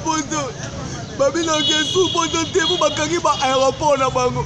poto. Babi na kesu poto te vous bakangi ba aéroport na bango.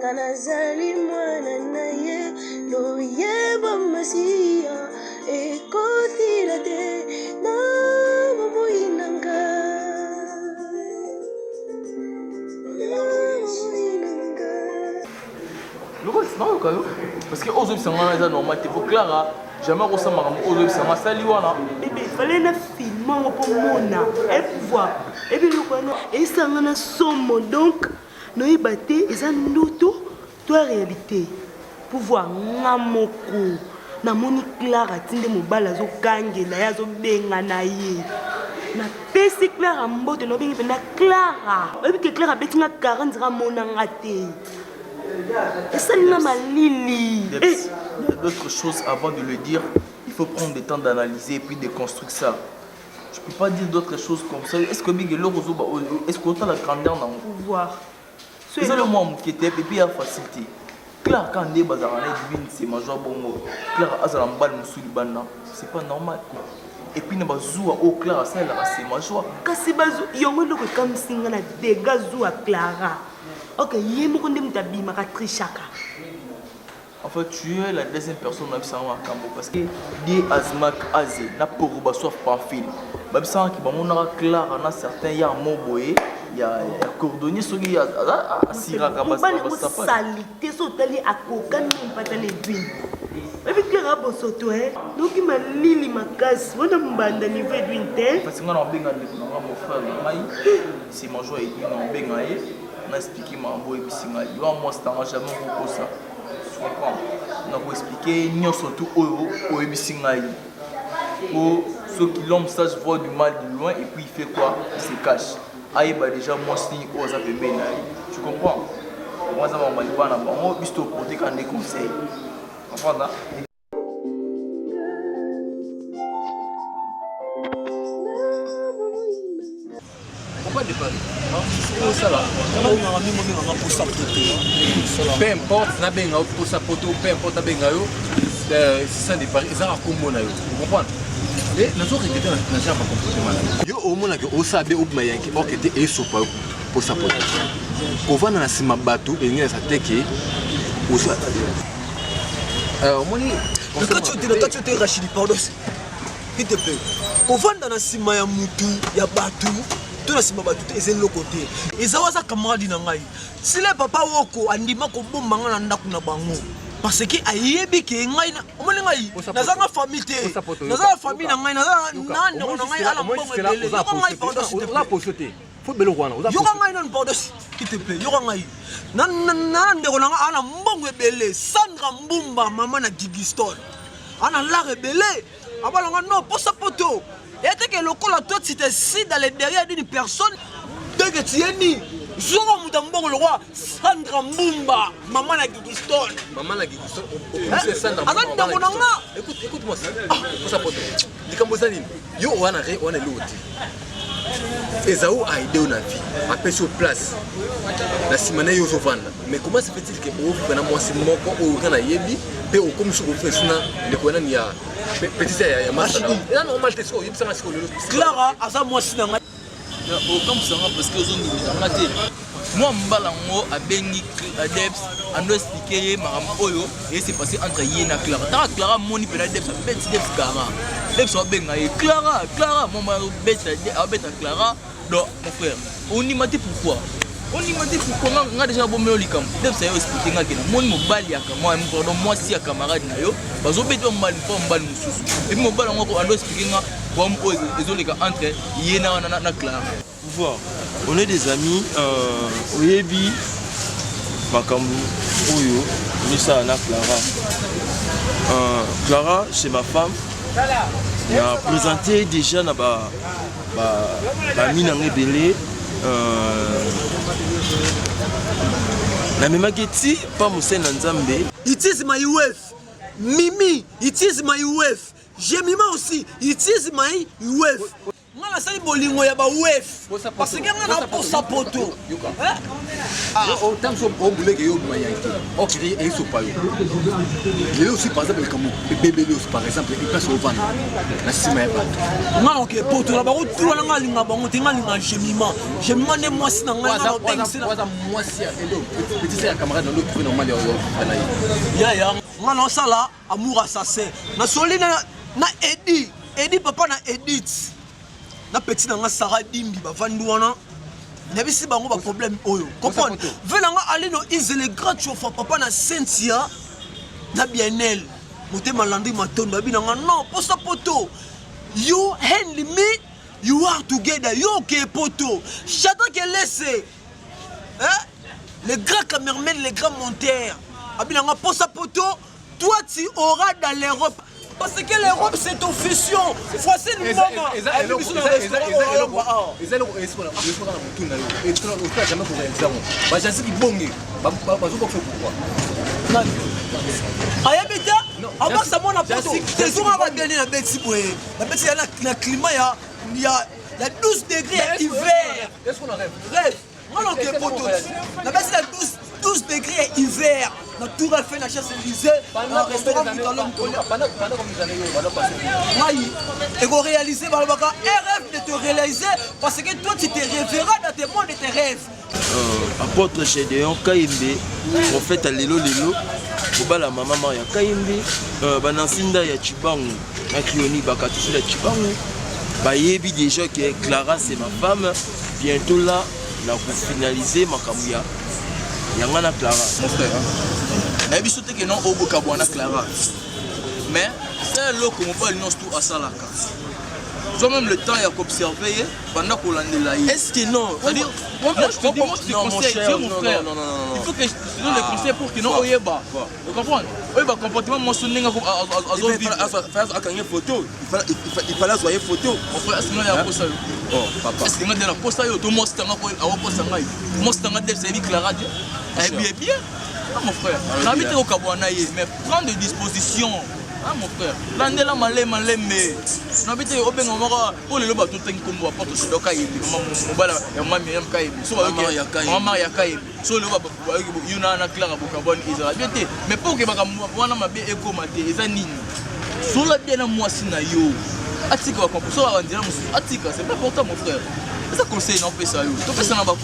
Nazali mwana naye lo yeba masia e kothira de na moinanga c'est normal parce que aux c'est normal t'es Clara jamais ressemble aux autres c'est sali wana bébé fallait na filmer pour mona et pouvoir et puis le quoi et ça na somme donc no ibate eza ndoto toi réalité pouvoir ngamoko na moni Clara tinde mobala zo kangela ya zo benga na ye na pesi Clara mbote no bengi penda Clara et puis que Clara betinga 40 ra mona ngate et ça na malili d'autres choses avant de le dire il faut prendre le temps d'analyser et puis de construire ça. Je peux pas dire d'autres choses comme ça. Est-ce que Big Loro est-ce qu'on a la grandeur dans le pouvoir? C'est le moment qui était et puis il y a facilité. Claire quand des bazarane divine c'est major bongo. Claire azalambal musuli bana, c'est pas normal. Et puis na bazua au Claire ça là c'est major. Kasi bazu yongo loko comme singa na dégâts à Clara. OK, yemo konde mutabima ka trichaka. En fait, tu es la deuxième personne même sans Kambo parce que des Azmak Azé n'a pour basoif pas fil. Même sans qui va mon Claire en a certains il y a Moboé. Il y a cordonnier sur il y a Sira Kabasa salité sotali akoka ni patale bin. Avec Clara bosoto donc il m'a lili makas on a mbanda niveau d'une parce que on a benga mon frère Maï c'est mon joie et on benga on a expliqué ma boy bisinga yo moi c'est un jamais pour ça. Tu comprends? On a expliqué nous surtout au bisinga pour ceux qui l'ont ça voient du mal de loin et puis il fait quoi? Il se cache. Aïe bah déjà moi si aux affaires tu comprends moi ça m'a mal pas moi juste pour te donner des conseils comprends là pourquoi déparer c'est ça là peu importe na benga pour sa photo peu importe na benga yo c'est ça déparer ça a comme na yo vous comprenez et nous avons regretté na jambe comportement yo au moins que osabe obumayanki okete esopa pour sa photo kovana na sima bato engela sa teke osa moni Quand tu es Rachidi, pardon, s'il te plaît. Kovana na sima ya mutu ya bato to na sima bato ezeli lokote ezawaza camarade na ngai si le papa woko andima ko bomba nga na ndaku na bango parce que ayebi ke ngai na omoni ngai nazanga famille te nazanga famille na ngai nazanga nande na ngai ala mbongo ebele yoko ngai pardon s'il te plaît faut belo wana yoko ngai non pardon s'il te plaît yoko ngai nande ko nanga ala mbongo ebele Sandra Mbumba mama na Gigiston ana la rebelle abalanga non pour sa poto et que le col à toi si tu es dans les derrière d'une personne dès que tu es ni Zongo Moutambon le roi Sandra Mbumba maman la Gigiston c'est Sandra Mbumba écoute-moi ça pour sa poto Likambozani yo wana re on est l'autre Ezaou a aidé on a vie après sur place la simane yo zovanda mais comment se fait-il que au fena moi c'est moko au kana yebi pe au comme sur fait suna le kona ni ya petit ya massa là normal t'es so yebisa ngasiko lelo Clara asa moi sinanga au comme ça parce que zone ni ngate moi mbalango abengi Debs ando expliquer maram oyo et c'est passé entre yé na Clara ta Clara moni pe na Debs petit Debs kama Debs so benga et Clara mon bête Clara donc mon frère on y m'a dit pourquoi on y m'a dit pourquoi on a déjà bomé au likam Debs ça expliquer nga kena moni mobali ya kama moi si ya camarade na yo bazo beto mbali po mbali mususu et puis mobali ngo ando expliquer nga comme ezoleka entre yé na Clara pouvoir. On est des amis, Oyebi, Makambu, Oyo, Missa, Anna, Clara. Clara, c'est ma femme. Elle a présenté déjà na Mina Rebele. Na Memageti, pas Moussen Nzambe. It is my wife. Mimi, it is my wife. Jemima aussi, it is my wife. Nga la sali bolingo ya bawef parce que nga na posa poto autant que on voulait que yo mayanki ok et so pa yo il aussi par exemple comme bébé par exemple il passe au vent la sima ya bato nga ok poto la baro tout la nga linga bango te nga linga jemima ne mwasi na nga na bengsi na mwasi ya elo petit c'est camarade dans l'autre normal ya nga na sala amour assassin na soli na Edi papa na Edith na petit na nga Sarah Dimbi bavandi wana nabisi bango ba problème oyo comprendre vela nga ali no izele grand chofa papa na Cynthia na Bienel motema landi matondo babina nga non posa poto you hand me you are together yo ke poto j'attends que laisse les grands cameramen les grands monteurs abina nga posa poto toi tu auras dans l'Europe. Parce que l'Europe c'est ton fusion. Voici le moment. Il y a 12 degrés hiver. Rêve. On a 12 degrés hiver. La tour a fait la chasse Élysée. Un restaurant et qu'on réalise un rêve de te réaliser parce que toi tu te rêveras dans tes mondes de tes rêves. Apôtre Gédéon Kaimbe, prophète Alelo Lelo, Bobala Mama Maria Kaimbe, Banansinda ya Chibangu, Akioni Bakatusu ya Chibangu, Bayebi déjà que Clara c'est ma femme, bientôt là, on a finalisé ma Kamuya. Yangana Clara, mon frère. Je sais que non, au Clara. Mais c'est là que mon père nous tout à Salaka. J'ai même le temps d'observer pendant qu'on l'a là. Est-ce que non? C'est-à-dire, moi je te conseille, mon frère. Il faut que je te donne les conseils pour que non, Oyeba. Vous comprenez? Oyeba, comportement, moi je suis photo. Il fallait avoir une photo. Mon frère, est-ce qu'il y a un poste? Oh, papa. Est-ce qu'il y a un poste? Tout le monde est un poste. C'est Clara. Bien. Ah, mon frère, j'habite au Kabouanaï, mais prends des dispositions. Ah, mon frère, l'année là, mais j'habite au Bengamora pour le loba tout un combo à porte sur le cahier. Maman, Maman, Yakaï, sur le baba, Yuna, Clara, Bokabon, Israël. Mais pour que Bakamoana m'a bien écomaté, les anines. Sur la bien à moi, Sinayo. Atika, Atika, c'est pas important, mon frère. C'est un conseil, non, ça. Tu fais ça dans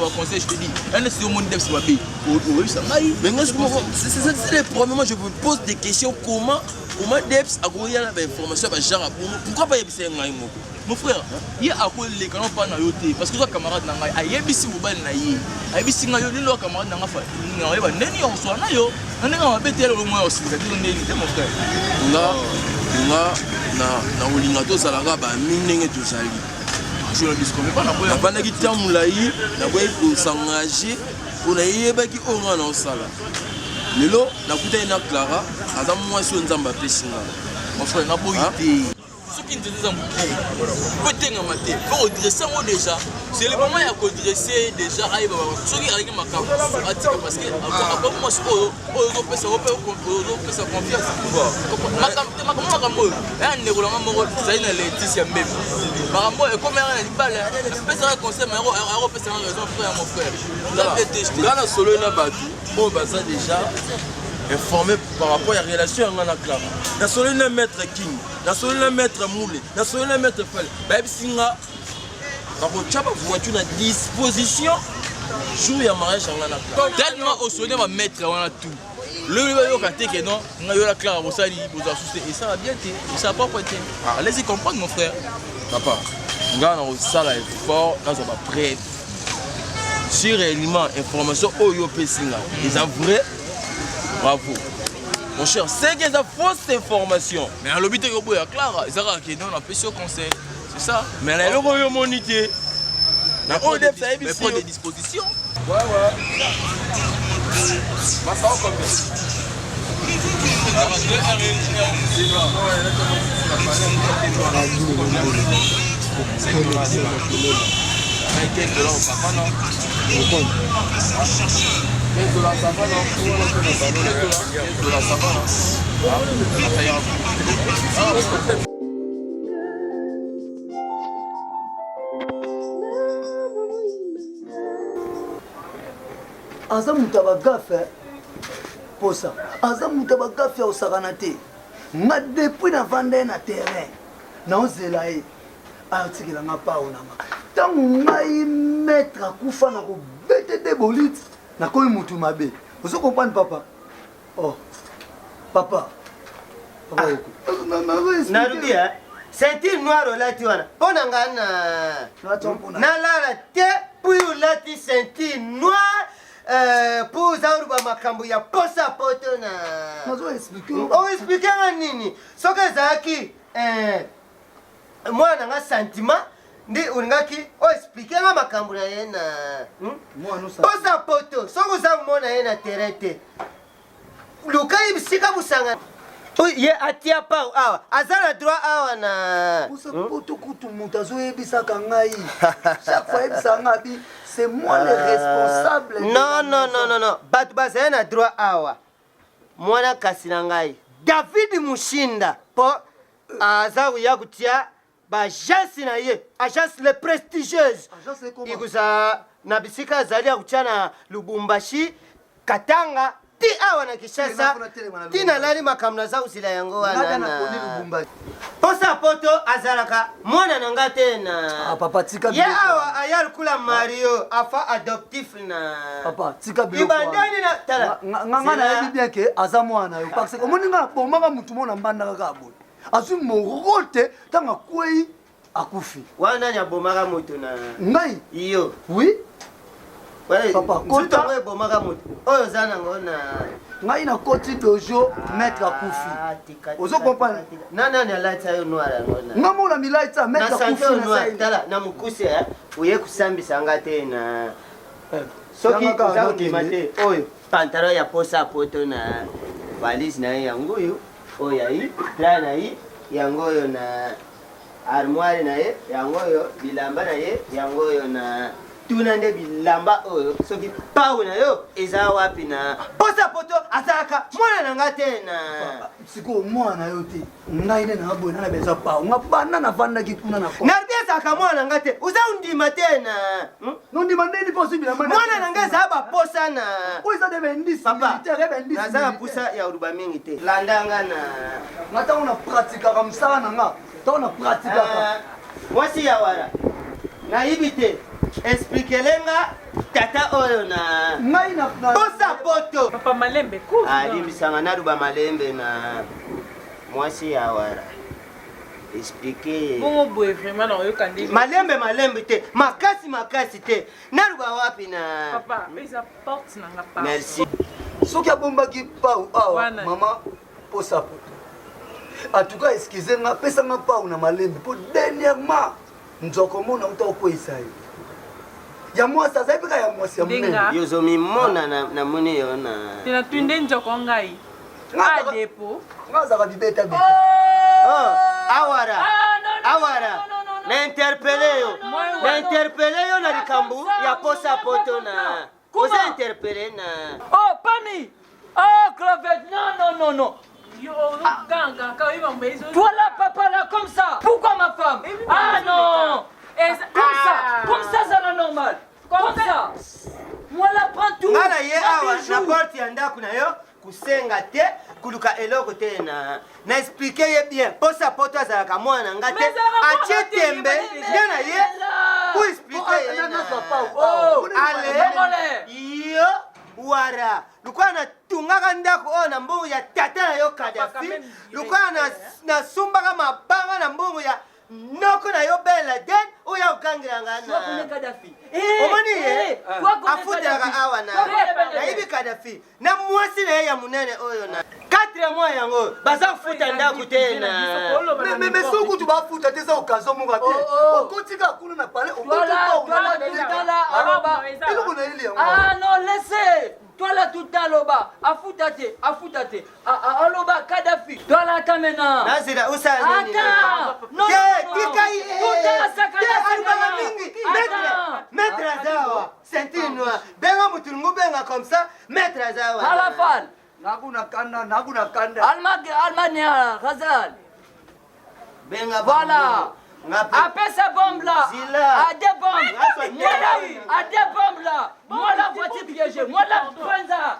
le conseil, je te dis. C'est au monde de mais c'est le premier moment je vous pose des questions. Comment Debs a gagné l'information? Pourquoi pas Yebisi Ngaï? Mon frère, il y a à quoi les canons pas na yoté parce que toi camarade Nangaï, a Yebisi mobile na yi. A Yebisi Ngaï, ni lo camarade Nangaï fa. Nangaï ba neni on soit na yo. Nani nga betel au moins aussi, c'est dire neni mon frère. Na olingato salaka ba minenge to sali. Je ne disconnais pas, na bana ki tamulayi na boy ko s'engager pour yebaki onga na sala lelo na kuta ina Clara aza mwasi nzamba pesinga mon frère na boyité ce qui nous disent peut-être maté faut redresser moi déjà c'est le moment à redresser déjà aïe baba ce qui arrive ma camp atika parce que après moi on peut se confiance ma camp un négolement mon rôle ça ina Laetitia même par rapport et comme un balle peut ça conseil mais on peut se raison frère mon frère là la solo na batu on basa déjà informé par rapport à la relation avec Clara. La seule maître King, la seule maître Moulé, la seule maître Fel. Baby Singa, par contre, voiture à disposition. Jour ya mariage avec Clara. Tellement au sonné va mettre on tout. Le yo kanté que non, on a eu la Clara au sali, vous associer et ça va bien été, ça va pas été. Allez-y comprendre mon frère. Papa, on a un sale effort, on va prêt. Sur réellement information au yo Singa. Ils ont vrai. Bravo. Mon cher, c'est que ça fausse information. Mais à l'hôpital, il y a Clara. Ça va qui donne un peu ce conseil. C'est ça. Mais elle est le monité. Mais prends des dispositions. Ouais. Ma ça va combien? $15 ça va non? $15 ça va non? aza mutu abagafe posa aza mutu abagafe osakana te nga depuis navanda ye na terrain naozela ye ayotikela nga pao nanga ntango ngai maître akufa na kobete te bolite nakomi mutu mabe ozo comprendre papa oh papa nalubi ceinture noire olati wana mpo na ngai nalala te puis olati ceinture noire mpo oza oluba makambo ya posa poto na oexplike nga nini soki ezalaki mwana nga sentiment ndi olingaki oexplike nga makambo na ye na posa poto soki oza komona ye na terrain te luka ye bisika busanga ye atia pao awa aza na droit awa na poto kutu moto azoyebisaka ngai chaque fois yebisaka ngai abi c'est moi le responsable non bato bazali na droit awa mwana kasi na ngai David Mushinda mpo aza koya kotia baagence na ye agence le prestigieuse ikuza na bisika azali ya kotia na Lubumbashi Katanga ti awa na Kinshasa ti nalali makambo naza kosila yango wana posa poto azalaka mwana na nga te na ye awa aya lokula Mario afa adoptif na ibandani na tala nga nayebi bien ke aza mwana yo parce que omoni nga bomaka mutu mona mbandaka kaka boye azwi mororo te ntango akwei akufi wana nani abomaka mutu na ngai iyo oui papa kota ngo ebomaka mutu oyo oza nango na ngai nakoti dojo maître akufi ozo comprendre nani alati ayo noir yango nga mona milaita maître akufi tala na mokuse oye kusambisa nga te na soki oza kondima te oyo pantalon ya posa poto na valise na ye yango oyo oyo ayi pla na ye yango oyo na armoire na ye yango oyo bilamba na ye yango oyo na tuna nde bilamba oyo soki pau na yo eza wapi na posa poto azalaka mwana na nga te na sikoyo mwana yo te ngai nde na boye nana beza pau nga bana navandaki kuna na nabi ezalaka mwana na nga te oza ondima te na nondima ndeni mposi bilamba mwana na nga ezala baposa na oyo eza de bendisi militaire bendisi naza na pusa ya oluba mingi te landanga na nga ntango na pratikaka mosala na nga ntango na pratikaka mwasi ya wala nayibi te expliquelenga tata oyo na ngai na posa poto papa malembe kufa alimbisanga naluba malembe na mwasi ya wala explique bongo boye vraiment na oyoka nde malembe te makasi te naluba wapi na papa eza porte nanga pa merci soki abombaki pau awa mama posa poto en tout cas excuse nga pesanga pau na malembe mpo dernièrement nzoko mona uta okwesa ye ya mwasi azali mpe ka ya mwasi ya monene yozomimona na moni yo na tina tunde nzoko ngai adepo nga azalaka bibeta beta awara na interpele yo na likambo ya posa poto na oza interpele na oh pani oh Clavette non toi là papa là comme ça pourquoi ma femme ah non comme ça ça la normal comme ça moi la prends tout ngala ye awa na porte ya ndako na yo kusenga te kuluka eloko te na explique ye bien posa poto azalaka mwana nga te atie tembe nde na ye ku explique ye ale yo wara lukwa na tungaka ndako oyo na mbongo ya tata na yo Kadafi lukwa na sumbaka mabanga na mbongo ya noko na yo bela den oya okangilanga na omoni ye afutelaka awa na yibi Kadafi na mwasi na ye ya munene oyo na 4 mois yango baza kofuta ndako te na mais soki kutu bafuta te eza occasion moko te okotika kuna na pale eloko na eli yango ah non laissez toi là tout à l'oba afutate aloba Kadafi toi là kamena nazira usana nini non tikai alibaka mingi maître azawa ceinture noire benga mutulungu benga comme ça maître azawa halafal nakuna kanda almania Ghazal benga voilà apesa bombe là Zila. à des bombes là Moi la voiture piégée, moi la panza,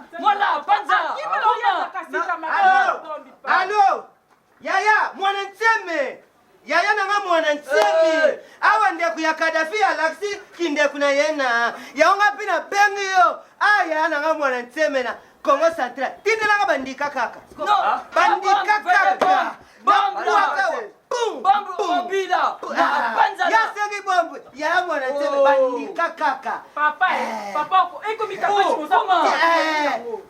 Allô, Yaya, mwana nseme. Yaya nanga mwana nseme. Awa ndeku ya Kadafi Alaxi kindeku na yena. Yaonga pina bengi yo. Yaya nanga mwana nseme na Congo Central. Tindelanga bandika kaka. Bandika kaka. Bambu wakawa. Bambu obila. Panza. Ya sengi bambu. Yaya mwana nseme bandika kaka. Papa, eko mikapachi mosoma.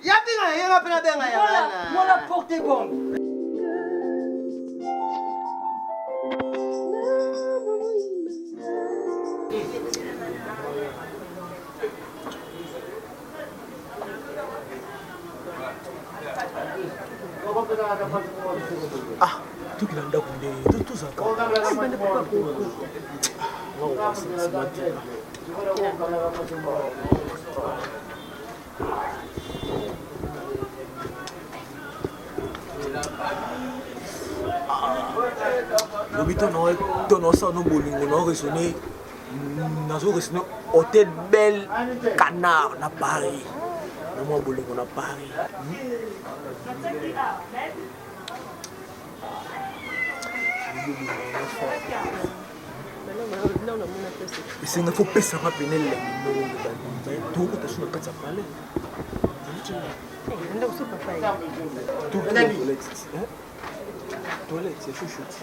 Ya pinga yenga pina benga ya. Mwana porte bombe. tukila ndako nde tozaka lobi tonosa no bolingo naoresone nazoresone hôtel Belle Canard na Paris na mwa bolingo na Paris. esenga fo pesanga pene elengi tokota so na kati ya pale toilette ya chouchoute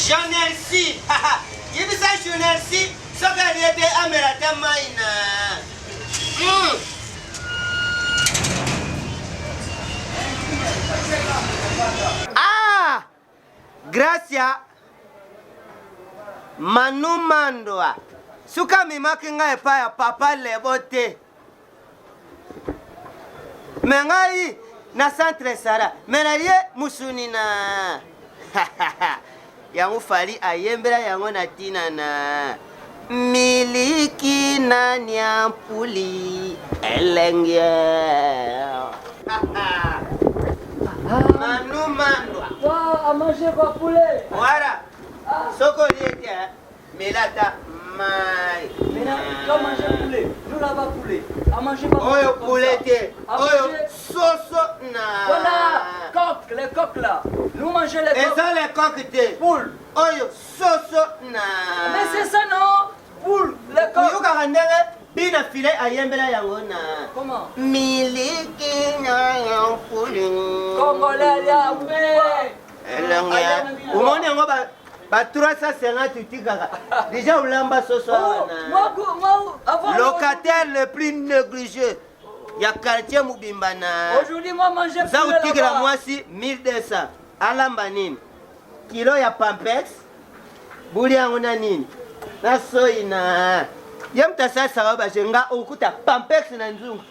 Journaliste, il dit ça journaliste, ça va aider à me la tamaina. Gracia Manu Mandoa. Suka mimakinga epa ya papa lebote. Mengai na centre Sara, menaye musunina. Yangu fali ayembera yangu natina na miliki na nyampuli elenge. Manu Mandoa. À manger pas poulet. Voilà. Soko liete melata mai. Maintenant, manger poulet. Nous là-bas poulet. À manger pas poulet. Oyo poulet. Oyo soso na. Voilà, coq, les coqs là. Nous mangeons les coqs. Et ça les coques Poule. Oyo soso na. Mais c'est ça non? Poule, les coqs. Yo karandele bina filet ayembela yango na. Comment? Miliki na yampuli. Congolais ya ouais. Elenge. Umone yango ba 350 tikaka. Déjà ulamba soso na. Moi avant Locataire le plus négligé. Ya quartier Mubimbana. Aujourd'hui moi manger za utikira mwasi 1200. Alamba nini? Kilo ya Pampex. Buli yangu na nini? Na soyi na. Yemta sasa baba jenga ukuta Pampex na nzungu.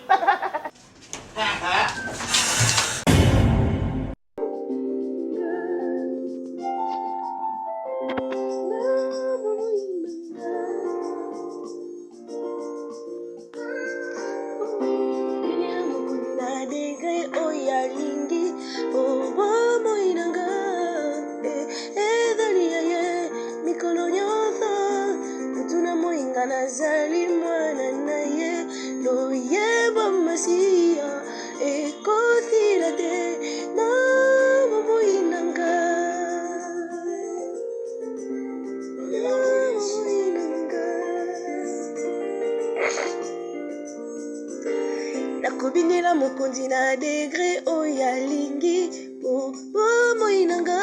Nazali mwana na ye lo yeba masia ekothira te na mamoinanga nakobingela mokonzi na degre oyo alingi mamoinanga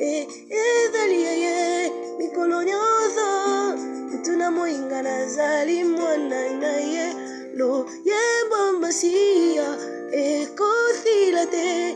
ezali ye mikolo nyonso tuna moinga nazali mwana na ye lo yeba masia ekothila te